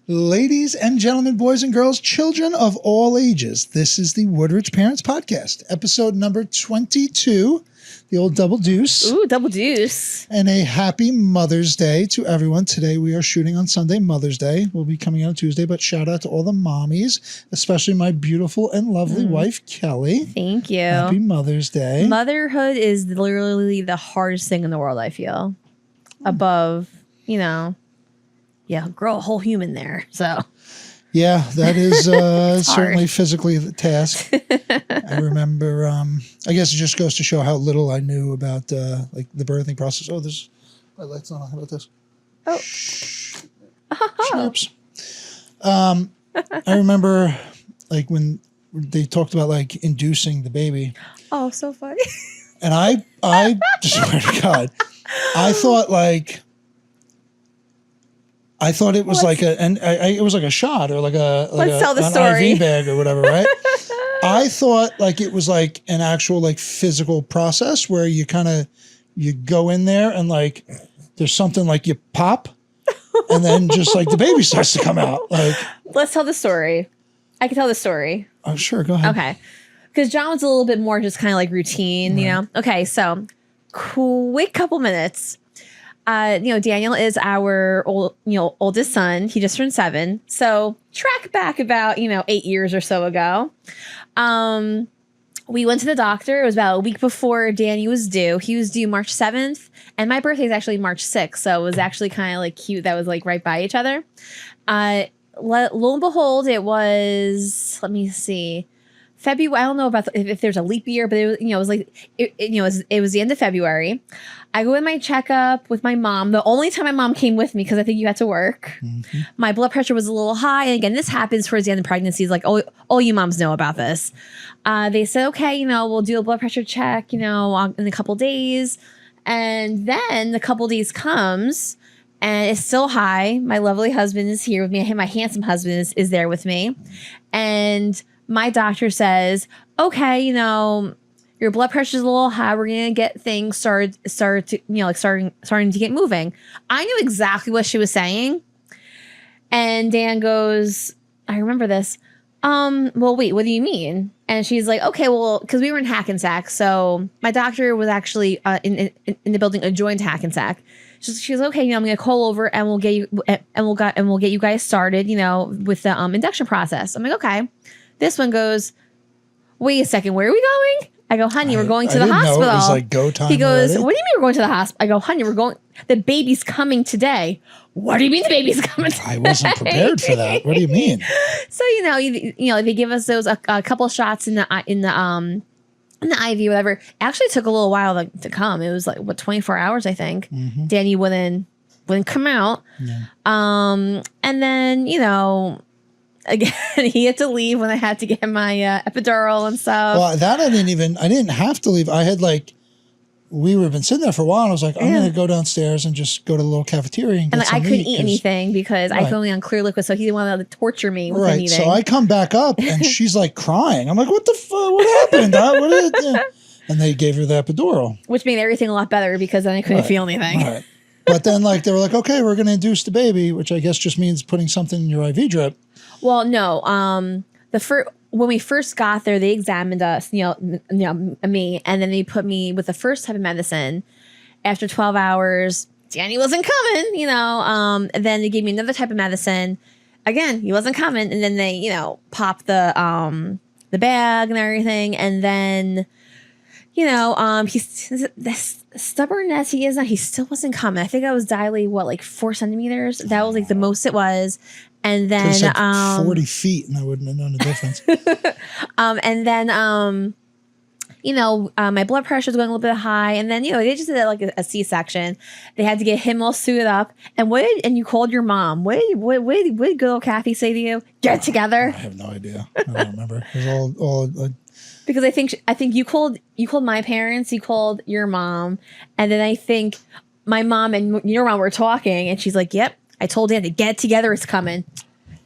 Ladies and gentlemen, boys and girls, children of all ages, this is the Woodridge Parents Podcast, episode number 22, the old double deuce. Ooh, double deuce. And a happy Mother's Day to everyone. Today we are shooting on Sunday, Mother's Day. We'll be coming out on Tuesday, but shout out to all the mommies, especially my beautiful and lovely wife, Kelly. Thank you. Happy Mother's Day. Motherhood is literally the hardest thing in the world, I feel. Above, grow a whole human there. So, yeah, that is certainly physically the task. I remember, I guess it just goes to show how little I knew about the birthing process. Oh, my light's not on. How about this? Oh. Snaps. I remember like when they talked about like inducing the baby. Oh, so funny. And I swear to God, I thought it was it was like a shot or like an IV bag or whatever, right? I thought like it was like an actual like physical process where you go in there and like there's something like you pop and then just like the baby starts to come out. Like, let's tell the story. I can tell the story. Oh, sure. Go ahead. Okay. Because John was a little bit more just kind of like routine, you know? Okay. So quick couple minutes. Daniel is our oldest son. He just turned 7. So track back about, 8 years or so ago. We went to the doctor. It was about a week before Danny was due. He was due March 7th and my birthday is actually March 6th. So it was actually kind of like cute. That was like right by each other. Lo and behold, it was, let me see, February. I don't know about if there's a leap year, but it was it was the end of February. I go in my checkup with my mom. The only time my mom came with me because I think you had to work. Mm-hmm. My blood pressure was a little high. And again, this happens towards the end of pregnancies. Like, all you moms know about this. They said, okay, we'll do a blood pressure check, in a couple days. And then the couple days comes and it's still high. My lovely husband is here with me. My handsome husband is there with me. And my doctor says, okay, your blood pressure is a little high. We're going to get things starting to get moving. I knew exactly what she was saying. And Dan goes, I remember this. Well, wait, what do you mean? And she's like, okay, well, because we were in Hackensack. So my doctor was actually in the building adjoined Hackensack. She was okay. I'm going to call over and we'll get you guys started, with the induction process. I'm like, okay. This one goes, wait a second, where are we going? I go, honey, we're going to the hospital. Know it was like go time. He goes, already? What do you mean we're going to the hospital? I go, honey, the baby's coming today. What do you mean the baby's coming today? I wasn't prepared for that. What do you mean? So, they give us those a couple shots in the IV, whatever. It actually took a little while to come. It was like 24 hours, I think. Mm-hmm. Danny wouldn't come out. Yeah. And then, again, he had to leave when I had to get my epidural and stuff. Well, that I didn't have to leave. I had we were been sitting there for a while and I was like, I'm going to go downstairs and just go to the little cafeteria and get I couldn't eat anything because I could only on clear liquid. So he didn't want to torture me with anything. So I come back up and she's like crying. I'm like, what the fuck? What happened? And they gave her the epidural. Which made everything a lot better because then I couldn't feel anything. Right. But then they were like, okay, we're going to induce the baby, which I guess just means putting something in your IV drip. Well, no. When we first got there, they examined us, me, and then they put me with the first type of medicine. After 12 hours, Danny wasn't coming, and then they gave me another type of medicine. Again, he wasn't coming, and then they, popped the bag and everything, and then, he's this stubborn as he is now, he still wasn't coming. I think I was dilated 4 centimeters. That was the most it was. And then 40 feet and I wouldn't have known the difference. And then my blood pressure was going a little bit high. And then, they just did a C-section. They had to get him all suited up. And you called your mom. What did good old Kathy say to you? Get together. I have no idea. I don't remember. It was all because I think you called my parents, you called your mom, and then I think my mom and your mom were talking, and she's like, "Yep, I told Dan to get together. It's coming.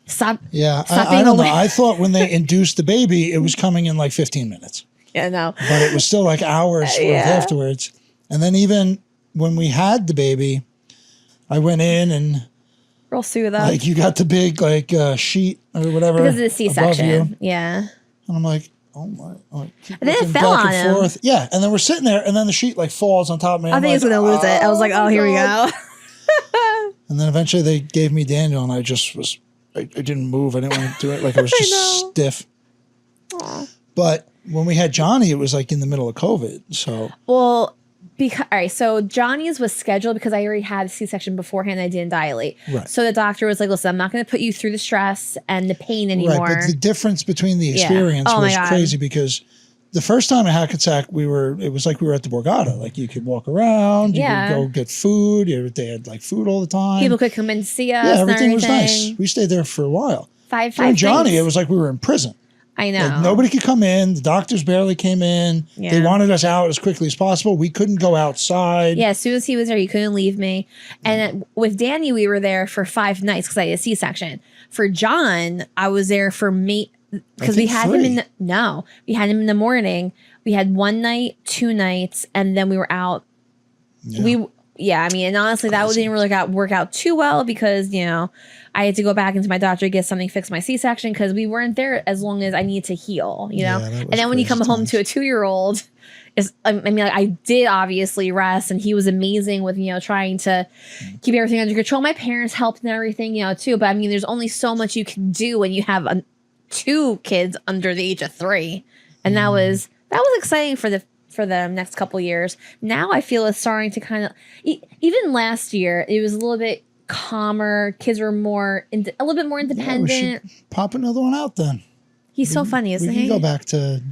Stop." Yeah, I don't know. I thought when they induced the baby, it was coming in 15 minutes. Yeah, no. But it was still hours worth afterwards. And then even when we had the baby, I went in and Real soothe up. Like you got the big like sheet or whatever. Because of the C-section. Yeah. And I'm like, oh my. And then it fell on him. Forth. Yeah. And then we're sitting there and then the sheet like falls on top of me. I think he's going to lose it. I was like, oh, here we go. And then eventually they gave me Daniel and I didn't move. I didn't want to do it. Like I was just stiff. Aww. But when we had Johnny, it was like in the middle of COVID. So. Well, all right, so Johnny's was scheduled because I already had a C-section beforehand. I didn't dilate. Right. So the doctor was like, listen, I'm not going to put you through the stress and the pain anymore. Right, but the difference between the experience was crazy because the first time at Hackensack, it was like we were at the Borgata. Like you could walk around, you could go get food. They had like food all the time. People could come in and see us. Yeah, everything was nice. We stayed there for a while. Five Johnny, nights. It was like we were in prison. I know. Like nobody could come in. The doctors barely came in. Yeah. They wanted us out as quickly as possible. We couldn't go outside. Yeah, as soon as he was there, you couldn't leave me. And with Danny, we were there for 5 nights because I had a C-section. For John, I was there for because we had him we had him in the morning. We had 1 night, 2 nights, and then we were out. Yeah. And honestly, that didn't really work out too well because, I had to go back into my doctor to get something fixed my C-section because we weren't there as long as I needed to heal, and then when you come home to a 2-year-old, I did obviously rest and he was amazing with, trying to keep everything under control. My parents helped and everything, too. But there's only so much you can do when you have 2 kids under the age of 3. And that was exciting for the next couple years. Now I feel it's starting to kind of, even last year, it was a little bit calmer. Kids were a little bit more independent. Yeah, we should pop another one out then. He's so funny, isn't he? We can go back to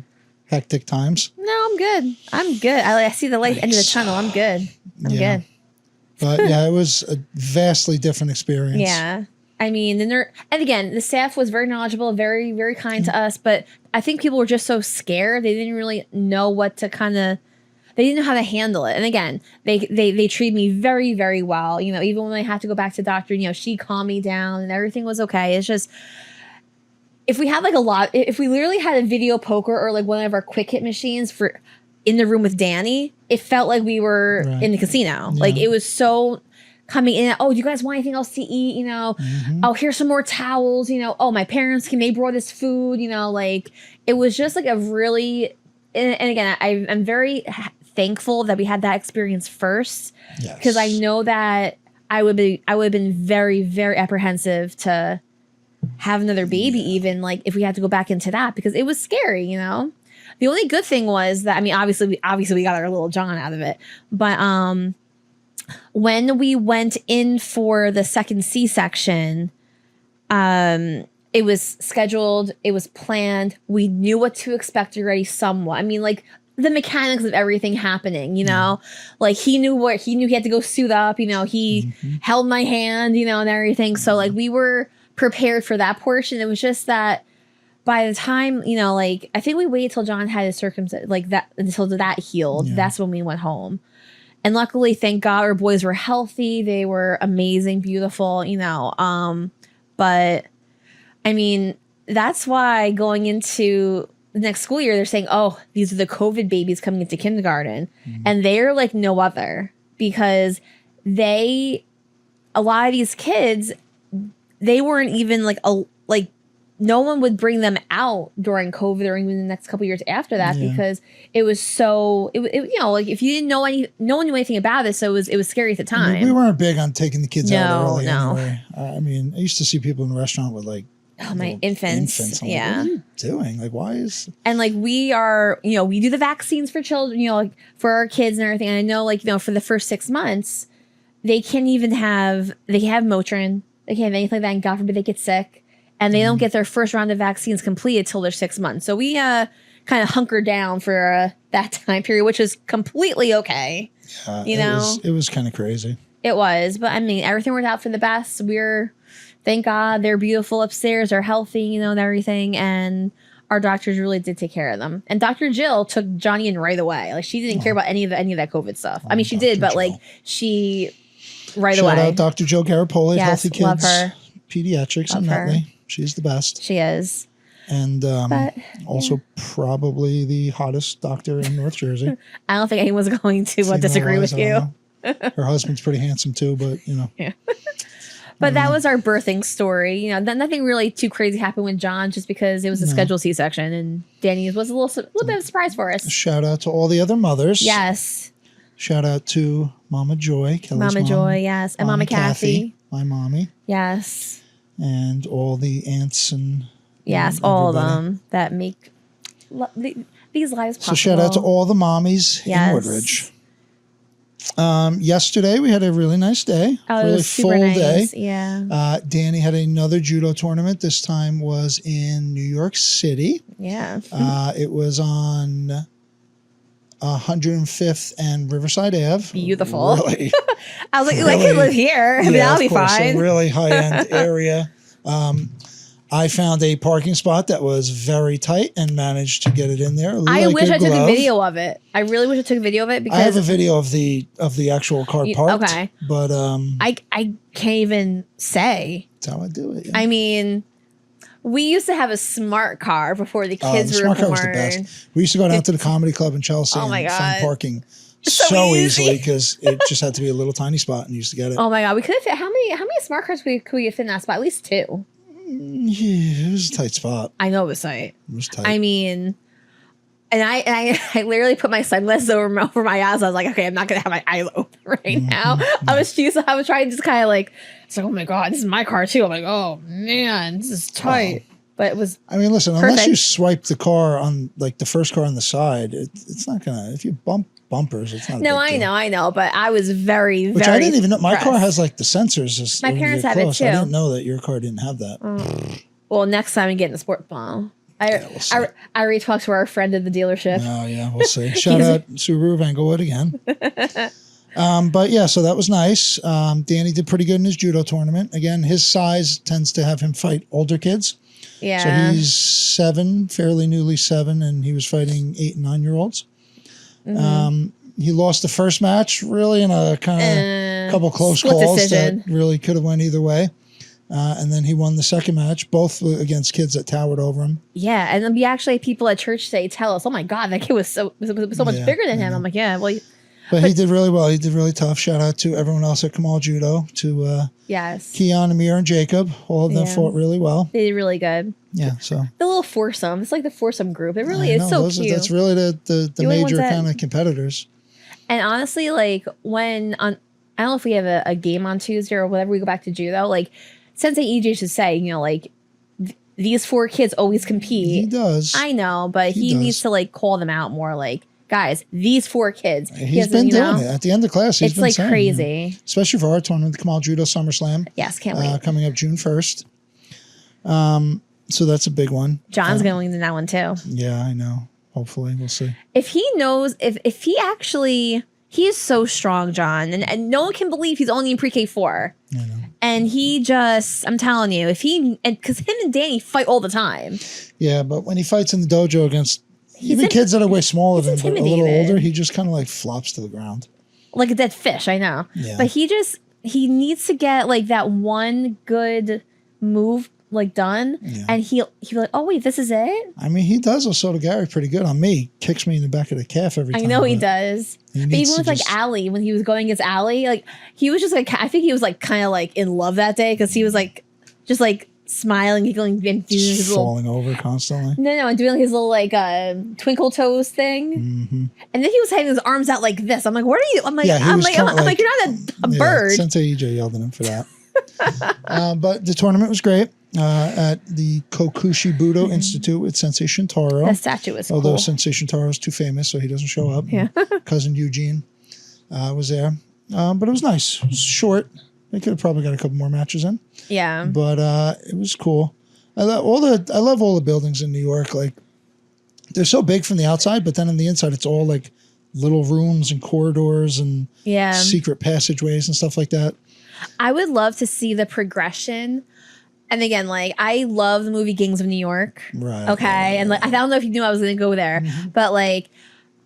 hectic times. No, I'm good. I see the light end of the tunnel. I'm good. I'm good. But yeah, it was a vastly different experience. Yeah. And again, the staff was very knowledgeable, very, very kind to us, but I think people were just so scared. They didn't really know what to they didn't know how to handle it. And again, they treated me very, very well. Even when I had to go back to the doctor, she calmed me down and everything was okay. It's just, if we had if we literally had a video poker or like one of our quick hit machines in the room with Danny, it felt like we were in the casino. Yeah. Like it was so coming in. Oh, do you guys want anything else to eat? Oh, here's some more towels. Oh, my parents they brought us food. Like it was just like a really, and again, I'm very thankful that we had that experience first, because I know that I would have been very, very apprehensive to have another baby, even like if we had to go back into that, because it was scary. The only good thing was that obviously we got our little John out of it, but when we went in for the second C-section, it was scheduled, it was planned, we knew what to expect already somewhat. The mechanics of everything happening, like he knew he had to go suit up, he held my hand, and everything. So like we were prepared for that portion. It was just that by the time, I think we waited till John had his circumcision, like that, until that healed. Yeah. That's when we went home. And luckily, thank God, our boys were healthy. They were amazing, beautiful, but that's why going into the next school year, they're saying, oh, these are the COVID babies coming into kindergarten. And they're like no other, because a lot of these kids, they weren't even no one would bring them out during COVID or even the next couple years after that, because it was so, if you didn't know no one knew anything about it. So it was scary at the time. We weren't big on taking the kids out early anyway. I used to see people in the restaurant with my infants. Yeah. What are you doing? Why is... And we are, we do the vaccines for children, for our kids and everything. And I know, for the first 6 months, they have Motrin. They can't have anything like that. And God forbid they get sick. And they don't get their first round of vaccines completed till they're 6 months. So we kind of hunkered down for that time period, which is completely okay. It was kind of crazy. It was. But everything worked out for the best. Thank God, they're beautiful upstairs, they're healthy, and everything. And our doctors really did take care of them. And Dr. Jill took Johnny in right away. She didn't care about any of that COVID stuff. She did, but she right away. Shout out Dr. Jill Garapoli, yes, Healthy Kids, love her. Pediatrics in Nutley. She's the best. She is. And also probably the hottest doctor in North Jersey. I don't think anyone's going to disagree with you. Her husband's pretty handsome too, but Yeah. But that was our birthing story. You know, nothing really too crazy happened with John, just because it was a scheduled C-section, and Danny was a little bit of a surprise for us. Shout out to all the other mothers. Yes. Shout out to Mama Joy, Kelly's Mama mom, Joy, yes, and Mama Kathy, my mommy. Yes. And all the aunts and all of them that make these lives possible. So shout out to all the mommies in Woodridge. Yesterday we had a really nice day. Oh, really it was super full nice. day. Yeah. Danny had another judo tournament. This time was in New York City. Yeah. It was on 105th and Riverside Ave. Beautiful. Really, I was like, I could live here. I mean, that'll be fine. A really high-end area. I found a parking spot that was very tight and managed to get it in there. I wish I took a video of it. I really wish I took a video of it, because I have a video of the actual car parked. Okay. But I can't even say. That's how I do it. Yeah. I mean, we used to have a smart car before the kids the were smart car born. was the best. We used to go down to the comedy club in Chelsea and find parking so easily, because it just had to be a little tiny spot, and you used to get it. Oh my God, we could have fit. How many smart cars could we fit in that spot? At least 2. Yeah, it was a tight spot. I know it was tight. It was tight. I mean, and I literally put my sunglasses over my eyes. I was like, okay, I'm not gonna have my eyes open right now. I was trying to just kind of like, it's like, oh my God, this is my car too. I'm like, oh man, this is tight. But it was. I mean, listen, unless you swipe the car on, like, the first car on the side, it's not gonna. If you bump bumpers, it's not. No, I know, but I was very, Which very. I didn't even know. My impressed. car has like the sensors. My parents have it too. I didn't know that your car didn't have that. Well, next time we get in the sport ball. I already talked to our friend at the dealership. Oh yeah, we'll see. Shout out Subaru of Englewood again. But yeah, so that was nice. Danny did pretty good in his judo tournament. Again, his size tends to have him fight older kids. Yeah. So he's 7, fairly newly 7, and he was fighting 8 and 9-year-olds. He lost the first match, really, in a kind of couple close calls decision that really could have went either way. And then he won the second match, both against kids that towered over him. Yeah, and then we actually had people at church today tell us, "Oh my God, that kid was so much bigger than him." I'm like, "Yeah, well." But he did really well. He did really tough. Shout out to everyone else at Kamal Judo, to Keon, Amir, and Jacob. All of them fought really well. They did really good. Yeah, so the little foursome. It's like the foursome group. It really is so cute. That's really the major kind of competitors. And honestly, like I don't know if we have a game on Tuesday or whatever, we go back to judo. Like Sensei EJ should say, like these 4 kids always compete. He does. I know, but he needs to like call them out more. Like, guys, these 4 kids. He's been doing it at the end of class. He's been like saying, crazy, especially for our tournament, the Kamal Judo Summer Slam. Yes, can't wait. Coming up June 1st. So that's a big one. John's going to that one too. Yeah, I know. Hopefully, we'll see. If he knows, if he actually, he is so strong, John, and no one can believe he's only in pre-K 4. I know. And he just, I'm telling you, because him and Danny fight all the time. Yeah, but when he fights in the dojo against even kids that are way smaller than him, but a little older, he just kind of like flops to the ground. Like a dead fish, I know. Yeah. But he needs to get like that one good move like done, and he'll be like, oh wait, this is it. I mean, he does Osoto Gary pretty good on me. Kicks me in the back of the calf every time. I know he does. But even with like Ali, when he was going against Ali, like he was just like, I think he was like kind of like in love that day, because he was like just like smiling, giggling, and doing his falling over constantly. No, and doing his little like twinkle toes thing. And then he was having his arms out like this. I'm like, what are you? I'm like, I'm like, you're not a bird. Sensei EJ yelled at him for that. But the tournament was great. At the Kokushi Budo Institute with Sensei Shintaro. The statue is Although cool. Sensei Shintaro is too famous, so he doesn't show up. Yeah. Cousin Eugene was there. But it was nice. It was short. They could have probably got a couple more matches in. Yeah. But it was cool. I love all the buildings in New York. Like, they're so big from the outside, but then on the inside, it's all like little rooms and corridors and secret passageways and stuff like that. I would love to see the progression. And again, like, I love the movie Gangs of New York. Right. Okay. Right. And like, I don't know if you knew I was going to go there, but like,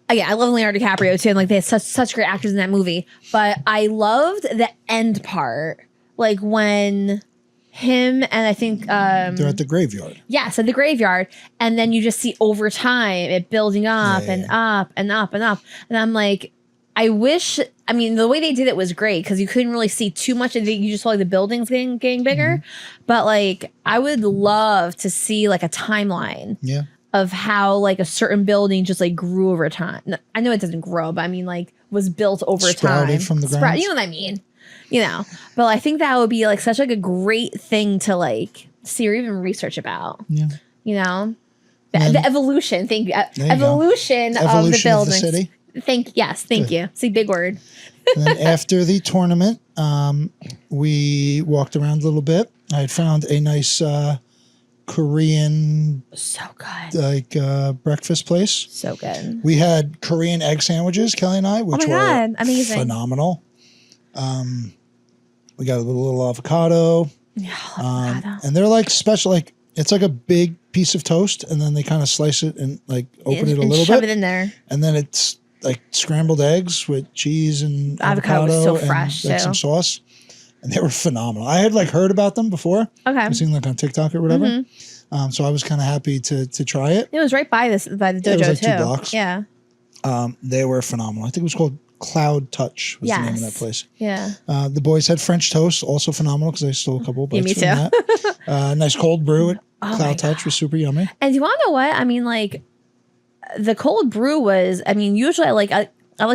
again, I love Leonardo DiCaprio too. And like, they have such great actors in that movie. But I loved the end part. Like when him and I think they're at the graveyard. Yes, at the graveyard. And then you just see over time it building up and up and up and up. And I'm like, I wish, I mean, the way they did it was great because you couldn't really see too much. You just saw like the buildings getting bigger. But like, I would love to see like a timeline of how like a certain building just like grew over time. I know it doesn't grow, but I mean like was built over Sprouted time. From the ground. You know what I mean? You know, but I think that would be like such like a great thing to like see or even research about. Yeah. You know, the evolution. Thank you. Evolution of the buildings. Of the city. Thank you. See, big word. And then after the tournament, we walked around a little bit. I had found a nice Korean, so good, like breakfast place. So good. We had Korean egg sandwiches, Kelly and I, which were amazing, phenomenal. We got a little avocado. Yeah, avocado. And they're like special, like it's like a big piece of toast, and then they kind of slice it and like open it a little bit, shove it in there, and then it's like scrambled eggs with cheese and avocado was so and fresh, like some sauce. And they were phenomenal. I had like heard about them before. Okay. I've seen like on TikTok or whatever. So I was kind of happy to try it. It was right by the dojo it was like too. 2 blocks. Yeah. They were phenomenal. I think it was called Cloud Touch was the name of that place. Yeah. The boys had French toast, also phenomenal because I stole a couple bites me from too. that. Nice cold brew at Cloud Touch was super yummy. And do you want to know what? I mean, like the cold brew was, I mean, usually I like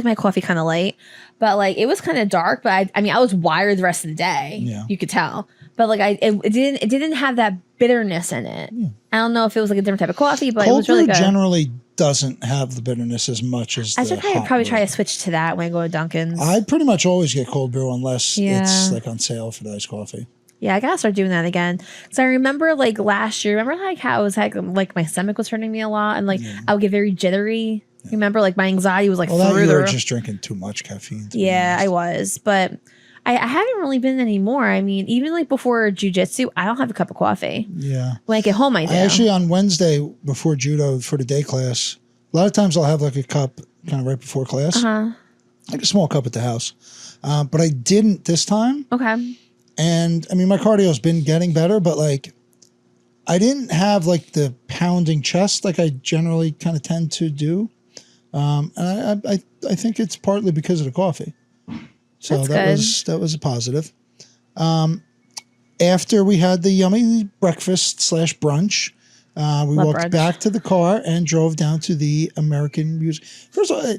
my coffee kind of light, but like it was kind of dark, but I mean, I was wired the rest of the day. Yeah. You could tell. But like it didn't have that bitterness in it. Yeah. I don't know if it was like a different type of coffee, but cold it was really good. Generally doesn't have the bitterness as much as I should probably try to switch to that when I go to Dunkin's. I pretty much always get cold brew unless it's like on sale for the iced coffee. Yeah, I gotta start doing that again. Because I remember like last year, remember like how it was like my stomach was hurting me a lot and like I would get very jittery. Yeah. Remember like my anxiety was like through that you the were roof. just drinking too much caffeine. Yeah, I was. But I haven't really been anymore. I mean, even like before jiu-jitsu, I don't have a cup of coffee. Yeah. When I get home, I do. I actually on Wednesday before judo for the day class, a lot of times I'll have like a cup kind of right before class. Like a small cup at the house. But I didn't this time. Okay. And I mean, my cardio's been getting better, but like I didn't have like the pounding chest like I generally kind of tend to do. And I think it's partly because of the coffee. So that was a positive. After we had the yummy breakfast / brunch, we walked back to the car and drove down to the American Museum. First of all,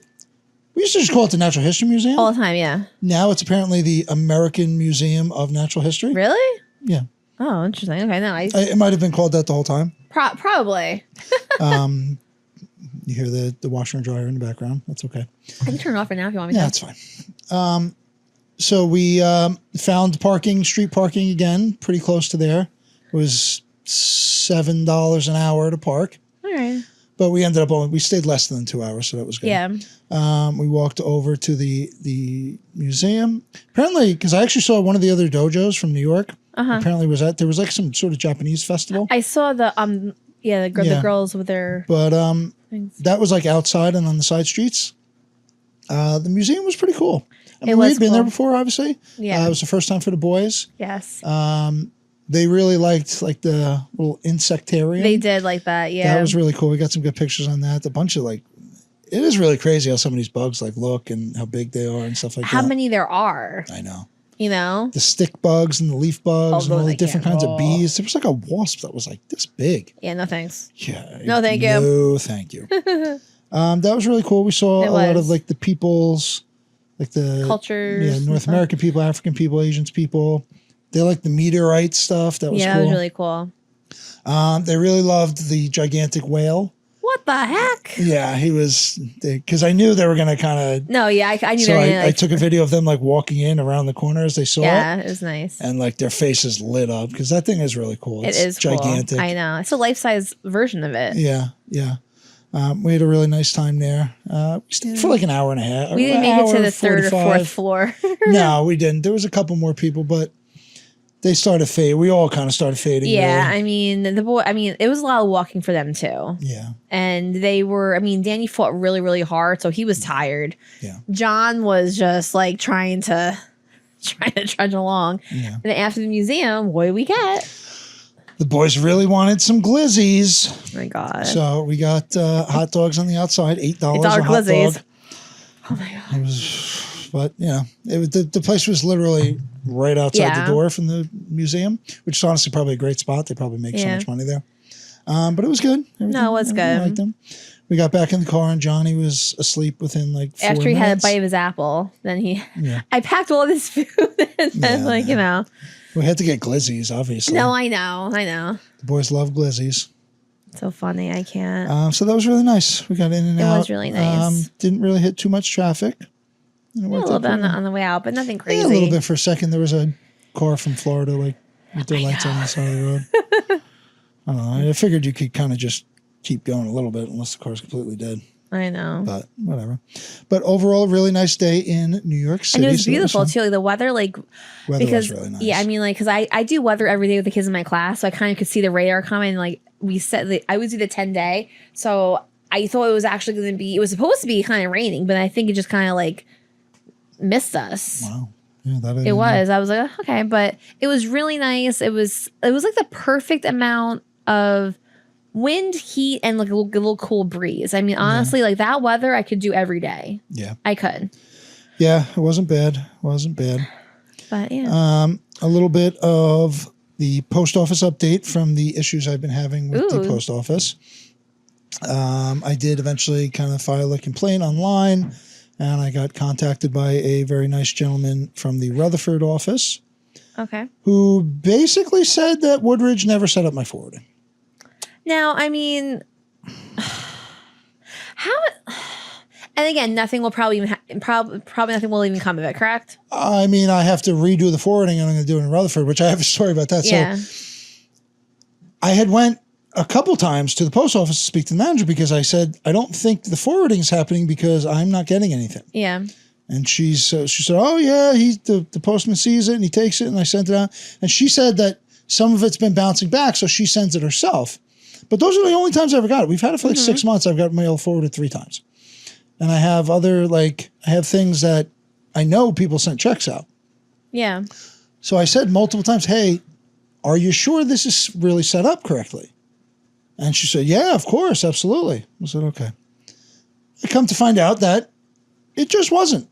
we used to just call it the Natural History Museum. All the time, yeah. Now it's apparently the American Museum of Natural History. Really? Yeah. Oh, interesting. Okay, no. It might have been called that the whole time. Probably. You hear the washer and dryer in the background. That's okay. I can turn it off right now if you want me to. Yeah, that's fine. So we found street parking again, pretty close to there. It was $7 an hour to park. All right. But we we stayed less than 2 hours, so that was good. Yeah. We walked over to the museum. Apparently, because I actually saw one of the other dojos from New York. Apparently there was like some sort of Japanese festival. I saw the girls with their things. That was like outside and on the side streets. The museum was pretty cool. I mean, we had been there before, obviously. Yeah. It was the first time for the boys. Yes. They really liked like the little insectarium. They did like that, yeah. That was really cool. We got some good pictures on that. A bunch of like, it is really crazy how some of these bugs like look and how big they are and stuff like that. How many there are. I know. You know? The stick bugs and the leaf bugs and all the different kinds of bees. There was like a wasp that was like this big. Yeah, no thanks. Yeah. No, thank you. No, thank you. That was really cool. We saw a lot of like the peoples, like the cultures. Yeah, North American people, African people, Asians people. They like the meteorite stuff. That was cool. Yeah, that was really cool. They really loved the gigantic whale. What the heck? Yeah, he was, because I knew they were going to kind of. No, yeah, I knew so they were going to. I took a video of them like walking in around the corner as they saw it. Yeah, it was nice. And like their faces lit up because that thing is really cool. It is gigantic. Cool. I know. It's a life-size version of it. Yeah, yeah. We had a really nice time there. We stayed for like an hour and a half. We didn't make it to the 3rd or 4th floor. No, we didn't. There was a couple more people, but they started fading. We all kind of started fading. Yeah, I mean, it was a lot of walking for them too. Yeah. And Danny fought really, really hard, so he was tired. Yeah. John was just like trying to trudge along. Yeah. And after the museum, what did we get? The boys really wanted some glizzies. Oh my God. So we got hot dogs on the outside, $8 a hot glizzies. dog. Oh my God. It was, but the place was literally right outside the door from the museum, which is honestly probably a great spot. They probably make so much money there. But it was good. No, it was good. I liked them. We got back in the car and Johnny was asleep within like 4 minutes. After he had a bite of his apple, then I packed all this food and then We had to get glizzies, obviously. No, I know. The boys love glizzies. So funny. I can't. So that was really nice. We got in and out. It was really nice. Didn't really hit too much traffic. A little bit on the way out, but nothing crazy. Yeah, a little bit for a second. There was a car from Florida, like with their lights on the side of the road. I don't know. I figured you could kind of just keep going a little bit unless the car's completely dead. I know. But whatever. But overall, really nice day in New York City. And it was beautiful too. Like the weather, weather was really nice. Yeah, I mean, because I do weather every day with the kids in my class, so I kind of could see the radar coming. Like we said, I would do the 10-day, so I thought it was actually going to be. It was supposed to be kind of raining, but I think it just kind of missed us. Wow. Yeah, it was. I was like, oh, okay, but it was really nice. It was like the perfect amount of wind, heat, and like a little cool breeze. I mean, honestly, like that weather I could do every day. Yeah. I could. Yeah, it wasn't bad. But yeah. A little bit of the post office update from the issues I've been having with the post office. I did eventually kind of file a complaint online, and I got contacted by a very nice gentleman from the Rutherford office. Okay. Who basically said that Woodridge never set up my forwarding. Now, I mean, how? And again, nothing will probably nothing will even come of it. Correct? I mean, I have to redo the forwarding, and I'm going to do it in Rutherford, which I have a story about that. Yeah. So, I had went a couple times to the post office to speak to the manager because I said I don't think the forwarding is happening because I'm not getting anything. Yeah. And she said, oh yeah, the postman sees it and he takes it, and I sent it out. And she said that some of it's been bouncing back, so she sends it herself. But those are the only times I ever got it. We've had it for 6 months. I've got mail forwarded 3 times. And I have I have things that I know people sent checks out. Yeah. So I said multiple times, hey, are you sure this is really set up correctly? And she said, yeah, of course, absolutely. I said, okay. I come to find out that it just wasn't.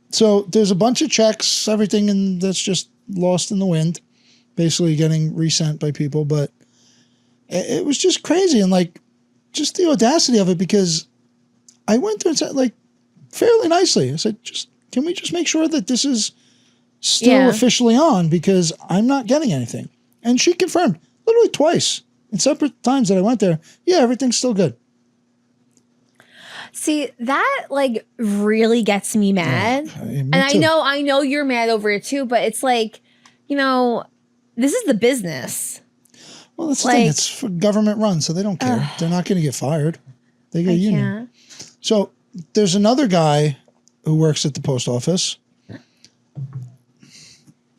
So there's a bunch of checks, everything that's just lost in the wind, basically getting resent by people. But it was just crazy, and just the audacity of it, because I went through and said fairly nicely. I said, can we just make sure that this is still officially on, because I'm not getting anything. And she confirmed literally twice in separate times that I went there. Yeah, everything's still good. See, that really gets me mad. Me and too. I know you're mad over it too, but it's this is the business. Well, that's the thing. It's government run, so they don't care. They're not going to get fired. They get a union. So there's another guy who works at the post office.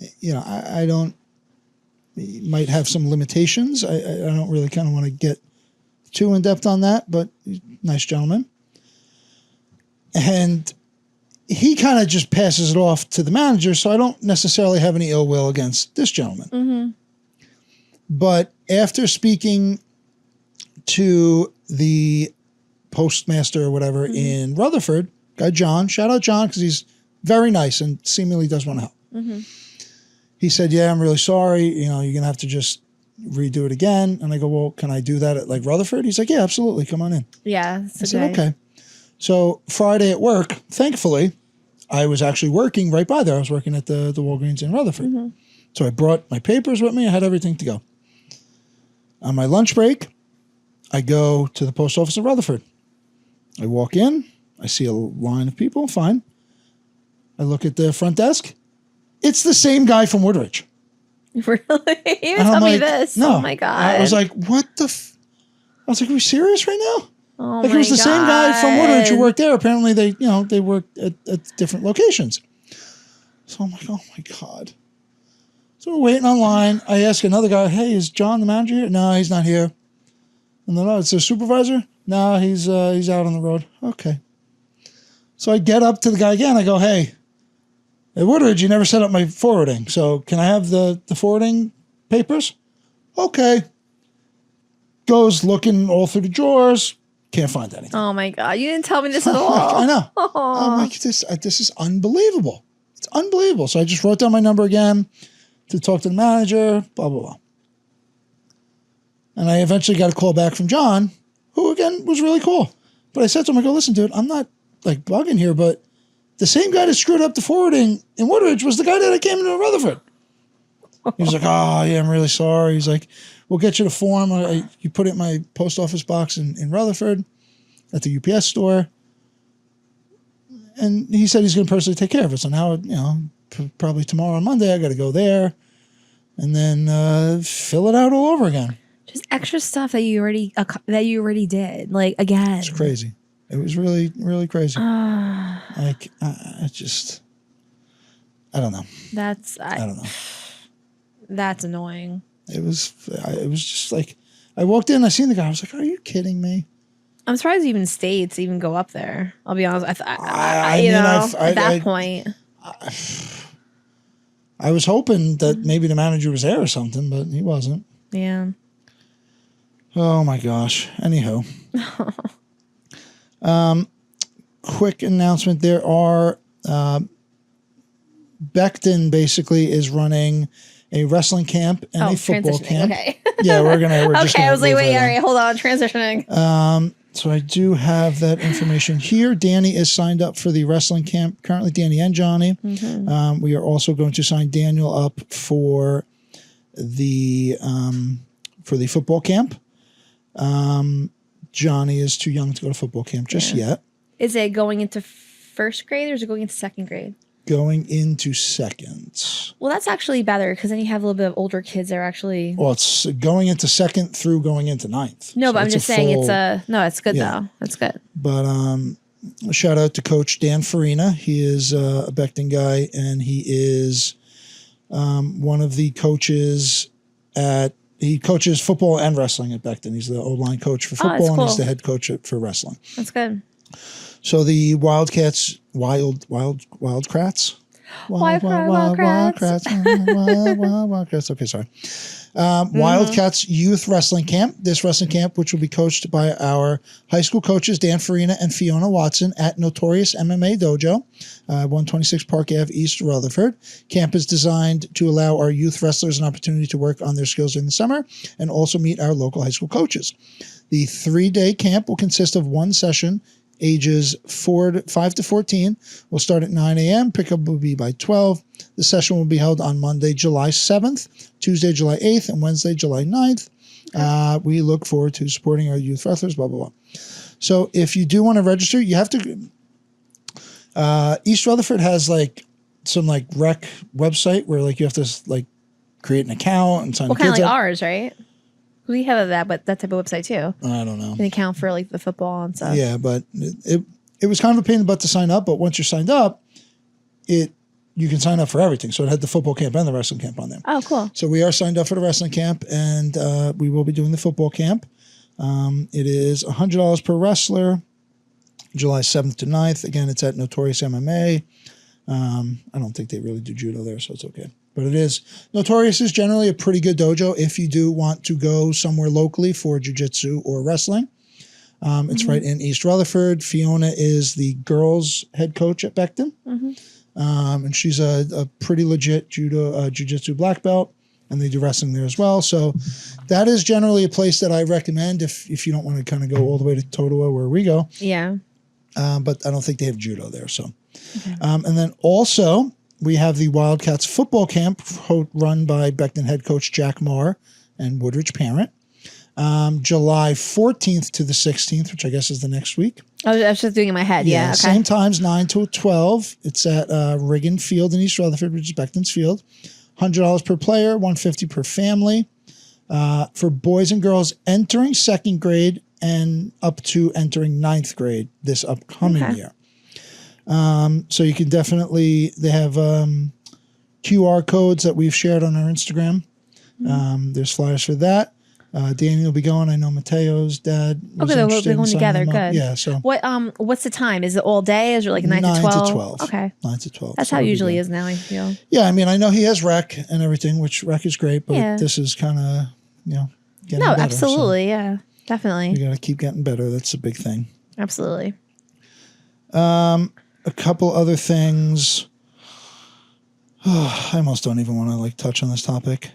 I don't. He might have some limitations. I don't really kind of want to get too in depth on that, but nice gentleman. And he kind of just passes it off to the manager, so I don't necessarily have any ill will against this gentleman. Mm-hmm. But after speaking to the postmaster or whatever in Rutherford, guy John, shout out John, because he's very nice and seemingly does want to help. Mm-hmm. He said, yeah, I'm really sorry. You're going to have to just redo it again. And I go, well, can I do that at Rutherford? He's like, yeah, absolutely. Come on in. Yeah. I said, okay. So Friday at work, thankfully, I was actually working right by there. I was working at the Walgreens in Rutherford. Mm-hmm. So I brought my papers with me. I had everything to go. On my lunch break, I go to the post office in Rutherford. I walk in. I see a line of people. Fine. I look at the front desk. It's the same guy from Woodridge. Really? You tell me this. No. Oh my God. I was like, what the I was like, are we serious right now? Oh it was the same guy from Woodridge who worked there. Apparently they worked at different locations. So I'm like, oh my God. So we're waiting online. I ask another guy, hey, is John the manager here? No, he's not here. And then, it's the supervisor? No, he's out on the road. Okay. So I get up to the guy again. I go, hey, at Woodridge, you never set up my forwarding. So can I have the forwarding papers? Okay. Goes looking all through the drawers, Can't find anything. Oh my God. You didn't tell me this at all. I know. I'm like, this is unbelievable. It's unbelievable. So I just wrote down my number again to talk to the manager, blah, blah, blah. And I eventually got a call back from John, who again was really cool. But I said to him, I go, listen, dude, I'm not like bugging here, but the same guy that screwed up the forwarding in Woodridge was the guy that I came into Rutherford. He was like, oh, yeah, I'm really sorry. He's like, we'll get you the form. You put it in my post office box in Rutherford at the UPS store. And he said he's going to personally take care of it. So now, probably tomorrow on Monday, I got to go there and then fill it out all over again. Just extra stuff that you already did, like again. It's crazy. It was really, really crazy. Like I don't know. I don't know. That's annoying. It was just like I walked in, I seen the guy. I was like, "Are you kidding me?" I'm surprised even states even go up there. I'll be honest. At that point, I was hoping that maybe the manager was there or something, but he wasn't. Yeah. Oh my gosh. Anyhow. Quick announcement. There are Becton basically is running a wrestling camp and a football camp. Okay. Yeah, we're just okay, I was like, wait, all right, hold on, transitioning. So I do have that information here. Danny is signed up for the wrestling camp. Currently, Danny and Johnny. Mm-hmm. We are also going to sign Daniel up for the football camp. Johnny is too young to go to football camp just yet. Is it going into first grade or is it going into second grade? Going into second. Well, that's actually better because then you have a little bit of older kids that are actually. Well, it's going into second through going into ninth. No, so but I'm just saying it's good though. It's good. But a shout out to Coach Dan Farina. He is a Becton guy and he is one of the coaches he coaches football and wrestling at Becton. He's the O-line coach for football and he's the head coach for wrestling. That's good. So the Wildcats, Wildcrats. Okay, sorry. Wildcats Youth Wrestling Camp. This wrestling camp, which will be coached by our high school coaches, Dan Farina and Fiona Watson at Notorious MMA Dojo, 126 Park Ave, East Rutherford. Camp is designed to allow our youth wrestlers an opportunity to work on their skills during the summer and also meet our local high school coaches. The 3-day camp will consist of one session ages 5 to 14 will start at 9 a.m. Pickup will be by 12. The session will be held on Monday, July 7th, Tuesday, July 8th, and Wednesday, July 9th. We look forward to supporting our youth wrestlers, blah, blah, blah. So if you do want to register, you have to East Rutherford has like some like rec website where like you have to like create an account and sign kind of like ours, right? We have that type of website too. I don't know. An account for like the football and stuff. Yeah, but it was kind of a pain in the butt to sign up. But once you're signed up, you can sign up for everything. So it had the football camp and the wrestling camp on there. Oh, cool. So we are signed up for the wrestling camp, and we will be doing the football camp. It is $100 per wrestler, July 7th to 9th. Again, it's at Notorious MMA. I don't think they really do judo there, so it's okay. But it is. Notorious is generally a pretty good dojo if you do want to go somewhere locally for jiu-jitsu or wrestling. It's right in East Rutherford. Fiona is the girls' head coach at Becton. And she's a pretty legit jiu-jitsu black belt, and they do wrestling there as well. So that is generally a place that I recommend if you don't want to kind of go all the way to Totowa where we go. Yeah. But I don't think they have judo there. So, and then also we have the Wildcats football camp run by Becton head coach Jack Marr and Woodridge Parent. July 14th to the 16th, which I guess is the next week. I was just doing it in my head. Yeah. Okay. Same times, 9 to 12. It's at Riggin Field in East Rutherford, which is Becton's field. $100 per player, $150 per family. For boys and girls entering second grade and up to entering ninth grade this upcoming year. So you can definitely, they have QR codes that we've shared on our Instagram. There's flyers for that. Danny will be going. I know Mateo's dad was interested they're going together. Good. Yeah. So what's the time? Is it all day? Is it like 9 to 12? Okay. 9 to 12. That's how it usually is now, I feel. Yeah. I mean, I know he has rec and everything, which rec is great, but this is kind of, getting better, absolutely. So. Yeah. Definitely. You got to keep getting better. That's a big thing. Absolutely. A couple other things. I almost don't even want to like touch on this topic.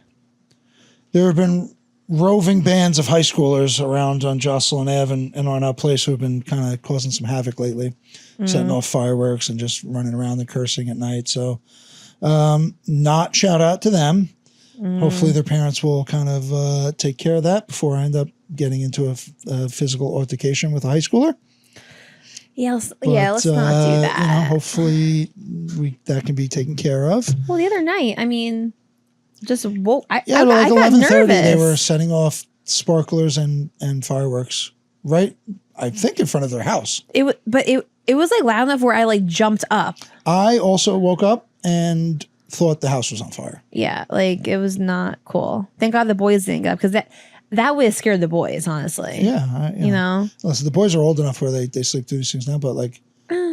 There have been roving bands of high schoolers around on Jocelyn Ave and on our place who have been kind of causing some havoc lately, setting off fireworks and just running around and cursing at night. So, not shout out to them. Hopefully their parents will kind of take care of that before I end up getting into a physical altercation with a high schooler. Yeah, let's not do that. You know, hopefully that can be taken care of. Well, the other night, I mean, just woke. I like got 11:30, nervous. they were setting off sparklers and fireworks right, I think, in front of their house. It was like loud enough where I like jumped up. I also woke up and thought the house was on fire. Yeah, like it was not cool. Thank God the boys didn't get up because that would have scared the boys, honestly. Yeah, you know. Listen, the boys are old enough where they sleep through these things now, but like,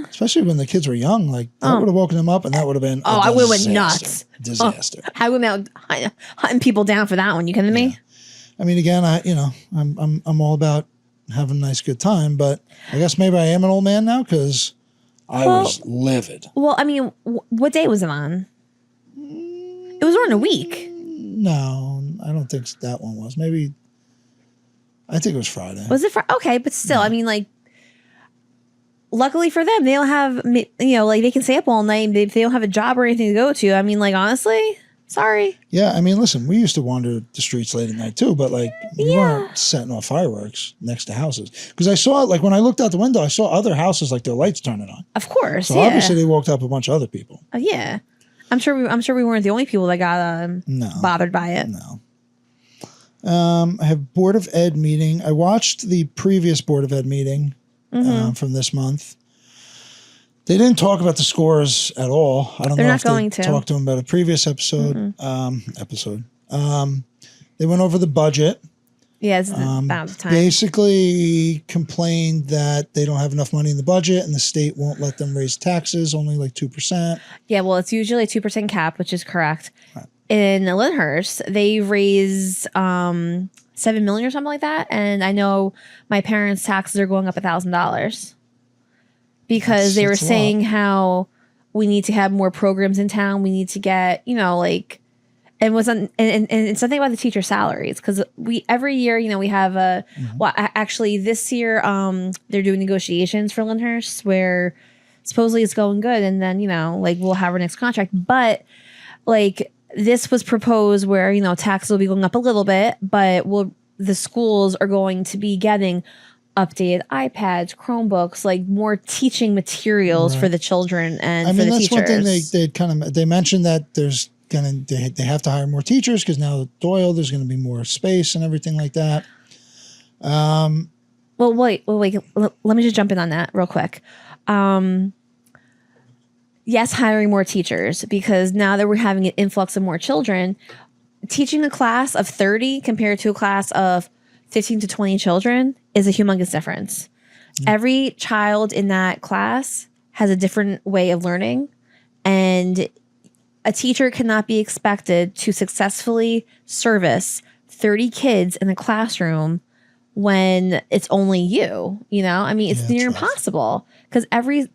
especially when the kids were young, like that would have woken them up, and that would have been I would have went nuts. Disaster. I would have been hunting people down for that one. You kidding me? I mean, again, I'm all about having a nice, good time, but I guess maybe I am an old man now because I was livid. Well, I mean, what day was it on? It was during a week. No, I don't think that one was. Maybe. I think it was Friday. Was it Friday? Okay, but still, I mean, like, luckily for them, they don't have, like they can stay up all night. They don't have a job or anything to go to. I mean, like, honestly, sorry. Yeah, I mean, listen, we used to wander the streets late at night too, but like, we weren't setting off fireworks next to houses. Because I saw, like, when I looked out the window, I saw other houses, like, their lights turning on. Of course, so obviously they woke up a bunch of other people. Yeah. I'm sure we weren't the only people that got bothered by it. No. I have Board of Ed meeting. I watched the previous Board of Ed meeting from this month. They didn't talk about the scores at all. I don't know if they talked to them about a previous episode. They went over the budget. Yeah, it's about the time. Basically complained that they don't have enough money in the budget and the state won't let them raise taxes, only like 2%. Yeah, well, it's usually a 2% cap, which is correct. Right. In Lyndhurst, they raise $7 million or something like that, and I know my parents' taxes are going up $1,000 because they were saying how we need to have more programs in town. We need to get, like, and and something about the teacher salaries because we every year, we have a actually this year they're doing negotiations for Lyndhurst where supposedly it's going good, and then like we'll have our next contract, but like. This was proposed where, taxes will be going up a little bit, but the schools are going to be getting updated iPads, Chromebooks, like more teaching materials for the children and for the teachers. I mean, that's one thing they mentioned that they have to hire more teachers because now at Doyle there's going to be more space and everything like that. Well, wait. Let me just jump in on that real quick. Yes, hiring more teachers because now that we're having an influx of more children, teaching a class of 30 compared to a class of 15 to 20 children is a humongous difference. Every child in that class has a different way of learning, and a teacher cannot be expected to successfully service 30 kids in a classroom when it's only you. I mean, it's near impossible because you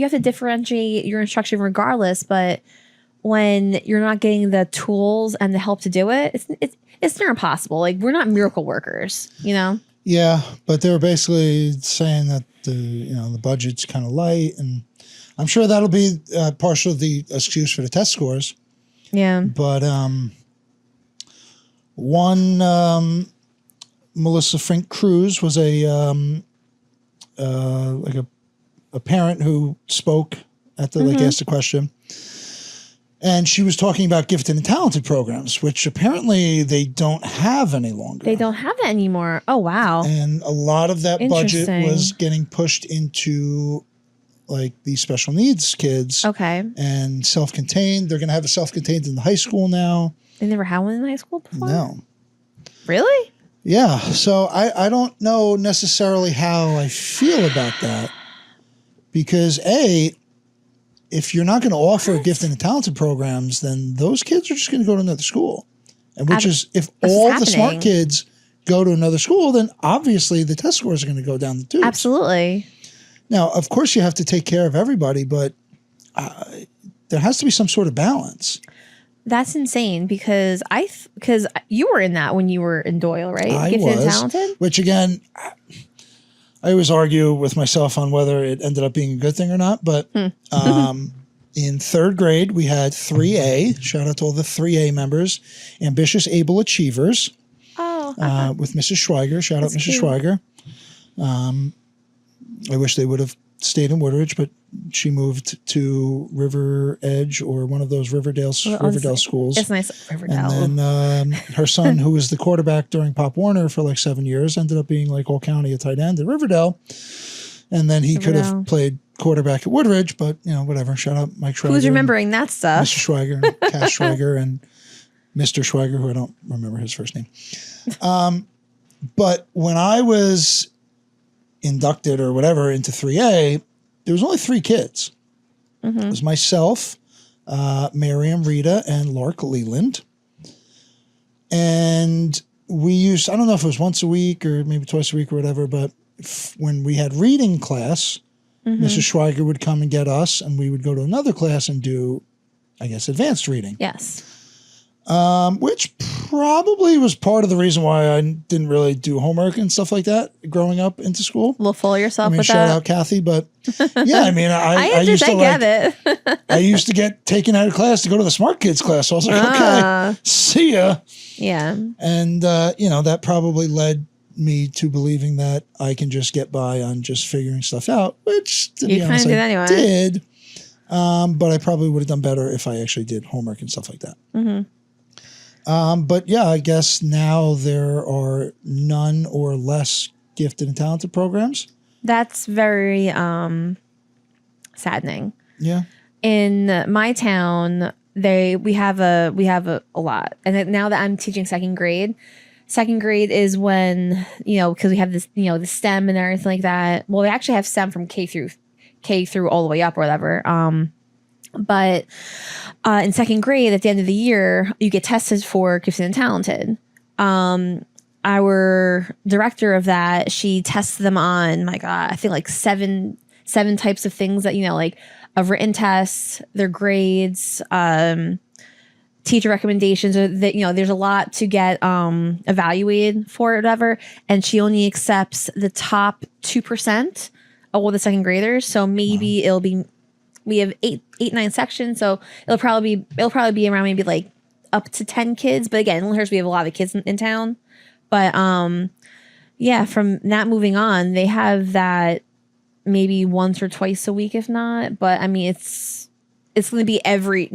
have to differentiate your instruction regardless, but when you're not getting the tools and the help to do it, it's near impossible. Like, we're not miracle workers, Yeah, but they were basically saying that the budget's kind of light, and I'm sure that'll be partial of the excuse for the test scores. Yeah, but Melissa Fink Cruz was a parent who spoke at the asked a question, and she was talking about gifted and talented programs, which apparently they don't have any longer. They don't have that anymore. Oh wow! And a lot of that budget was getting pushed into like these special needs kids. Okay. And self-contained. They're going to have a self-contained in the high school now. They never had one in high school before? No. Really? Yeah. So I don't know necessarily how I feel about that because if you're not going to offer gifted and talented programs, then those kids are just going to go to another school. And if all the smart kids go to another school, then obviously the test scores are going to go down the tubes. Absolutely. Now, of course, you have to take care of everybody, but there has to be some sort of balance. That's insane because you were in that when you were in Doyle, right? I Gifted was, and Talented? which again, I always argue with myself on whether it ended up being a good thing or not. But in third grade, we had 3A. Shout out to all the 3A members, ambitious, able achievers. Oh, with Mrs. Schweiger. Shout out Mrs. Schweiger. I wish they would have stayed in Woodridge, but she moved to River Edge or one of those Riverdale schools. It's nice, Riverdale. And then her son, who was the quarterback during Pop Warner for like 7 years, ended up being like all county at tight end at Riverdale. And then he could have played quarterback at Woodridge, but whatever. Shout out Mike Schweiger. Who's remembering that stuff? Mr. Schweiger, Cass Schweiger, and Mr. Schweiger, who I don't remember his first name. But when I was inducted or whatever into 3A, there was only 3 kids. Mm-hmm. It was myself, Miriam, Rita, and Lark Leland. And we used, I don't know if it was once a week or maybe twice a week or whatever, but when we had reading class, Mrs. Schweiger would come and get us, and we would go to another class and do, I guess, advanced reading. Yes. Which probably was part of the reason why I didn't really do homework and stuff like that growing up into school. A little full of yourself with shout that. out Kathy, but yeah, I mean, I used to get it. I used to get taken out of class to go to the smart kids class. So I was like, okay, see ya. Yeah. And, that probably led me to believing that I can just get by on just figuring stuff out, which to be honest, I did. But I probably would have done better if I actually did homework and stuff like that. Mm-hmm. But yeah, I guess now there are none or less gifted and talented programs. That's very saddening. Yeah. In my town, we have a lot. And then now that I'm teaching second grade is when, because we have this, the STEM and everything like that. Well, we actually have STEM from K through all the way up or whatever. But in second grade, at the end of the year, you get tested for gifted and talented. Our director of that, she tests them on, my God, I think like seven types of things that, like a written test, their grades, teacher recommendations, or that, there's a lot to get evaluated for, whatever. And she only accepts the top 2% of all the second graders. So maybe it'll be, we have 9 sections, so it'll probably be around maybe like up to 10 kids. But again, in Lyndhurst, we have a lot of kids in town. But yeah, from that moving on, they have that maybe once or twice a week, if not. But I mean, it's going to be every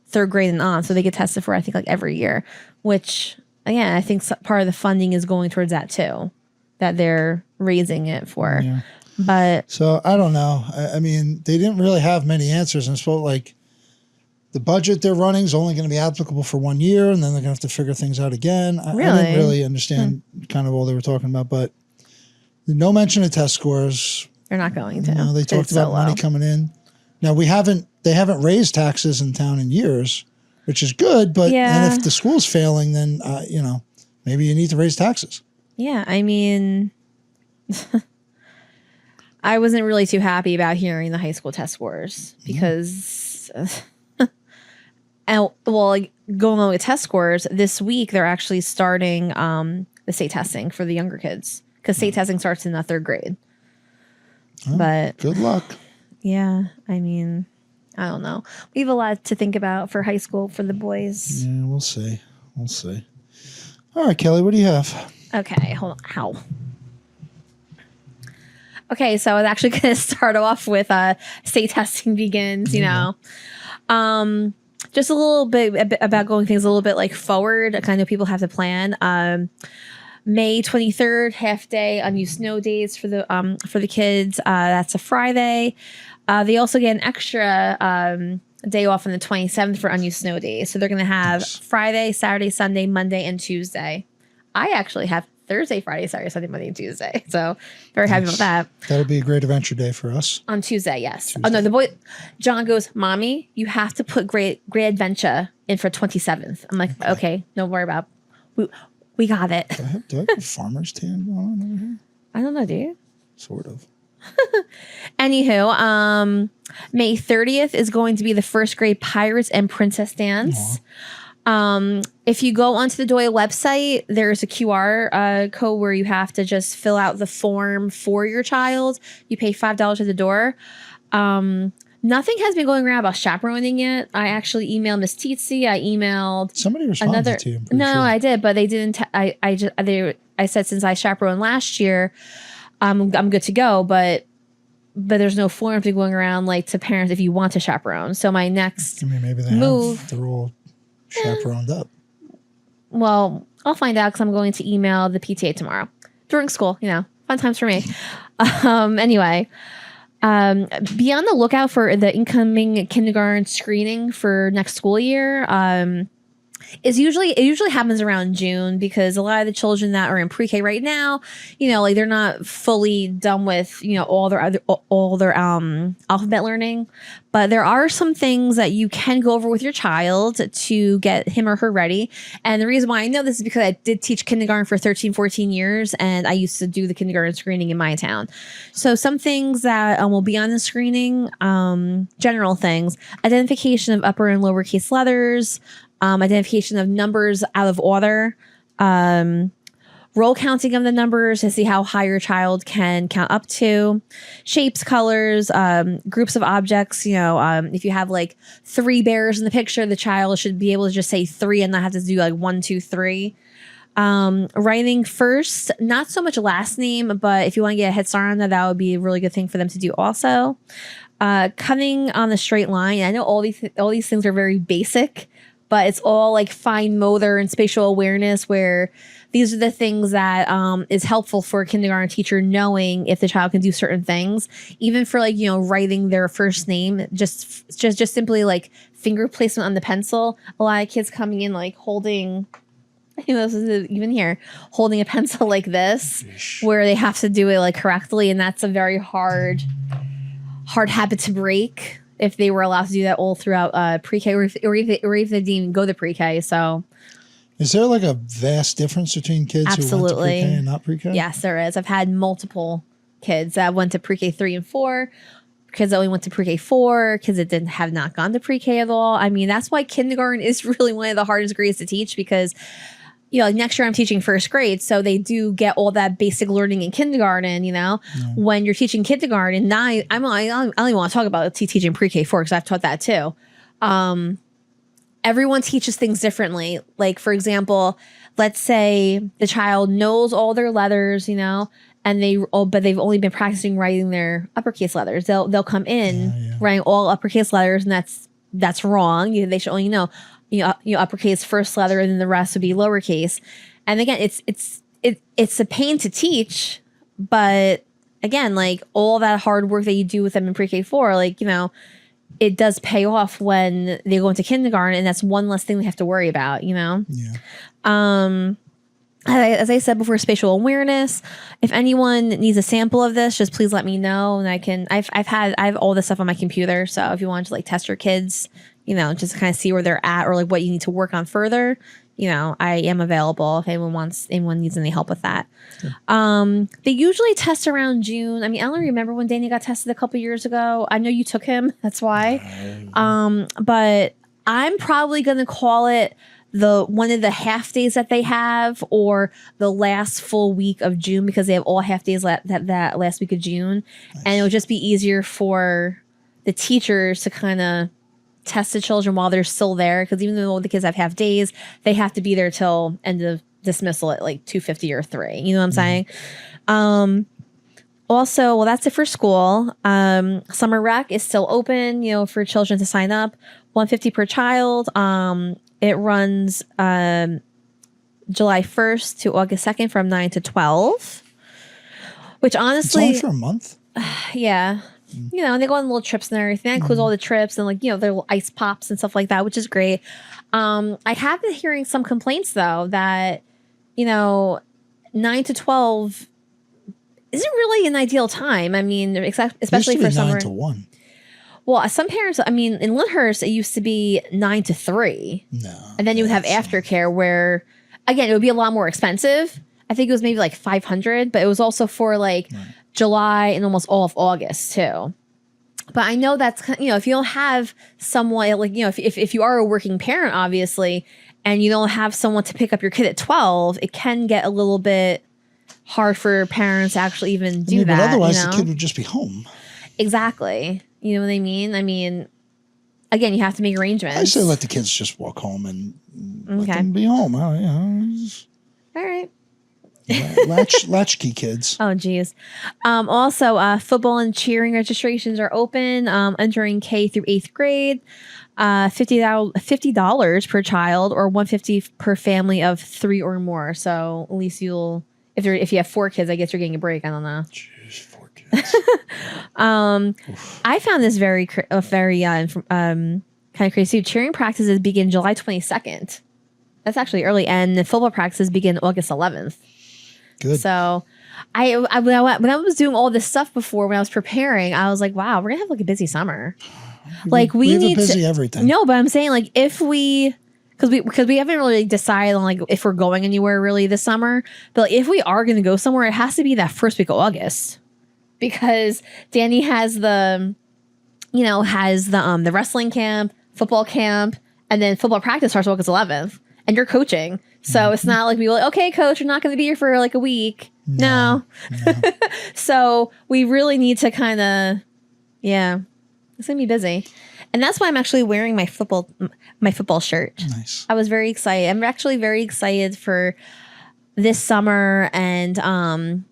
third grade and on, so they get tested for I think like every year. Which again, I think part of the funding is going towards that too, that they're raising it for. Yeah. But so I don't know. I mean, they didn't really have many answers, and it's like the budget they're running is only going to be applicable for 1 year, and then they're going to have to figure things out again. I didn't really understand kind of all they were talking about, but no mention of test scores. They're not going to. They talked about money coming in. Now they haven't raised taxes in town in years, which is good. But and if the school's failing, then maybe you need to raise taxes. Yeah, I mean. I wasn't really too happy about hearing the high school test scores because, going on with test scores, this week they're actually starting the state testing for the younger kids because state testing starts in the third grade. Oh, but good luck. Yeah, I mean, I don't know. We have a lot to think about for high school for the boys. Yeah, we'll see. All right, Kelly, what do you have? Okay, hold on. How? Okay, so I was actually going to start off with state testing begins, just a little bit about going things a little bit like forward. I know people have to plan. May 23rd, half day unused snow days for the kids. That's a Friday. They also get an extra day off on the 27th for unused snow days. So they're going to have Friday, Saturday, Sunday, Monday, and Tuesday. I actually have Thursday, Friday, Saturday, Sunday, Monday, and Tuesday. So very happy about that. That'll be a great adventure day for us. On Tuesday, yes. Tuesday. Oh, no, John goes, Mommy, you have to put great adventure in for 27th. I'm like, okay, don't worry about it. We got it. Do I have a farmer's tan going on over here? I don't know, do you? Sort of. Anywho, May 30th is going to be the first grade Pirates and Princess Dance. If you go onto the Doyle website, there's a QR code where you have to just fill out the form for your child. You pay $5 at the door. Nothing has been going around about chaperoning yet. I actually emailed Miss Teetsy. I emailed somebody responded to you. No, sure. I did, but they didn't. I said since I chaperoned last year, I'm good to go. But there's no form to going around like to parents if you want to chaperone. So my next maybe they move, they're all chaperoned up. Well, I'll find out because I'm going to email the PTA tomorrow during school. Fun times for me. Anyway. Be on the lookout for the incoming kindergarten screening for next school year. It usually happens around June because a lot of the children that are in pre-K right now, like they're not fully done with, all their alphabet learning, but there are some things that you can go over with your child to get him or her ready. And the reason why I know this is because I did teach kindergarten for 13, 14 years, and I used to do the kindergarten screening in my town. So some things that will be on the screening, general things, identification of upper and lowercase letters, identification of numbers out of order, roll counting of the numbers to see how high your child can count up to, shapes, colors, groups of objects. If you have like 3 bears in the picture, the child should be able to just say 3 and not have to do like 1, 2, 3. Writing first, not so much last name, but if you want to get a head start on that would be a really good thing for them to do also. Cutting on the straight line. I know all these things are very basic, but it's all like fine motor and spatial awareness where these are the things that is helpful for a kindergarten teacher knowing if the child can do certain things. Even for like, writing their first name, just simply like finger placement on the pencil. A lot of kids coming in like holding, this is even here, holding a pencil like this where they have to do it like correctly. And that's a very hard habit to break. If they were allowed to do that all throughout pre-K or if they didn't even go to pre-K. So is there like a vast difference between kids who went to pre-K and not pre-K? Yes, there is. I've had multiple kids that went to pre-K 3 and 4, kids that only went to pre-K 4, kids that have not gone to pre-K at all. I mean, that's why kindergarten is really one of the hardest grades to teach because next year I'm teaching first grade, so they do get all that basic learning in kindergarten. When you're teaching kindergarten, now I don't even want to talk about teaching pre-K 4 because I've taught that too. Everyone teaches things differently. Like for example, let's say the child knows all their letters, and but they've only been practicing writing their uppercase letters. They'll come in writing all uppercase letters, and that's wrong. They should only know. Uppercase first letter, and then the rest would be lowercase. And again, it's a pain to teach, but again, like all that hard work that you do with them in pre-K 4, like it does pay off when they go into kindergarten, and that's one less thing they have to worry about. Yeah. As I said before, spatial awareness. If anyone needs a sample of this, just please let me know, and I have all this stuff on my computer. So if you want to like test your kids, just kind of see where they're at or like what you need to work on further, I am available if anyone needs any help with that. Sure. They usually test around June. I mean, I don't remember when Danny got tested a couple years ago. I know you took him. That's why. But I'm probably going to call it one of the half days that they have or the last full week of June because they have all half days that last week of June. Nice. And it would just be easier for the teachers to kind of test the children while they're still there, because even though the kids have half days, they have to be there till end of dismissal at like 2:50 or 3. You know what I'm saying? Also, well, that's it for school. Summer rec is still open, for children to sign up. $150 per child. It runs July 1st to August 2nd from 9 to 12. Which honestly, it's only for a month. Yeah. And they go on little trips and everything. That includes all the trips and like, their little ice pops and stuff like that, which is great. I have been hearing some complaints though that, 9 to 12 isn't really an ideal time. I mean, especially for summer. 9 to 1. Well, some parents, in Lyndhurst, it used to be 9 to 3. No. And then you would have aftercare where again, it would be a lot more expensive. I think it was maybe like $500, but it was also for like July and almost all of August too. But I know that's, if you don't have someone like, if you are a working parent, obviously, and you don't have someone to pick up your kid at 12, it can get a little bit hard for parents to actually even do that. But otherwise, the kid would just be home. Exactly. You know what I mean? I mean, again, you have to make arrangements. I say let the kids just walk home and let them be home. All right. Latchkey kids. Oh, geez. Also, football and cheering registrations are open, entering K through 8th grade. $50 per child or $150 per family of 3 or more. So at least if you have 4 kids, I guess you're getting a break. I don't know. Jeez, 4 kids. I found this very kind of crazy. Cheering practices begin July 22nd. That's actually early, and the football practices begin August 11th. Good. So when I was doing all this stuff before, when I was preparing, I was like, wow, we're gonna have like a busy summer. Like we need busy everything. No, but I'm saying like if we, because we haven't really decided on like if we're going anywhere really this summer, but like, if we are going to go somewhere, it has to be that first week of August, because Danny has the wrestling camp, football camp, and then football practice starts August 11th, and you're coaching. So it's not like we were like, okay, coach, you're not going to be here for like a week. No. So we really need to kind of, it's going to be busy. And that's why I'm actually wearing my football shirt. Nice. I was very excited. I'm actually very excited for this summer and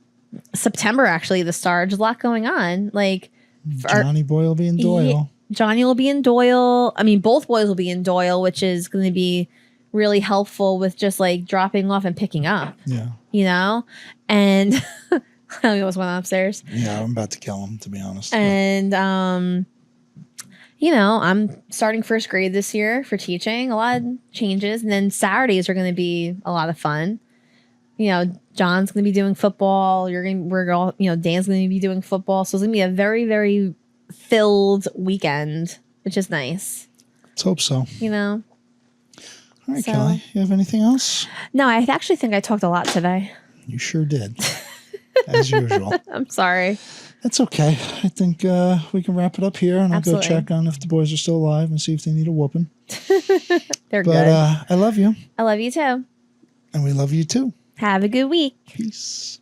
September, actually, the start. There's a lot going on. Like Johnny Boy will be in Doyle. Johnny will be in Doyle. I mean, both boys will be in Doyle, which is going to be really helpful with just like dropping off and picking up. Yeah. And I don't know what's going on upstairs. Yeah, I'm about to kill him, to be honest. And I'm starting first grade this year for teaching. A lot of changes, and then Saturdays are going to be a lot of fun. John's going to be doing football. Dan's going to be doing football. So it's going to be a very, very filled weekend, which is nice. Let's hope so. All right, Kelly, you have anything else? No, I actually think I talked a lot today. You sure did, as usual. I'm sorry. That's okay. I think we can wrap it up here, and I'll go check on if the boys are still alive and see if they need a whooping. They're good. But I love you. I love you too. And we love you too. Have a good week. Peace.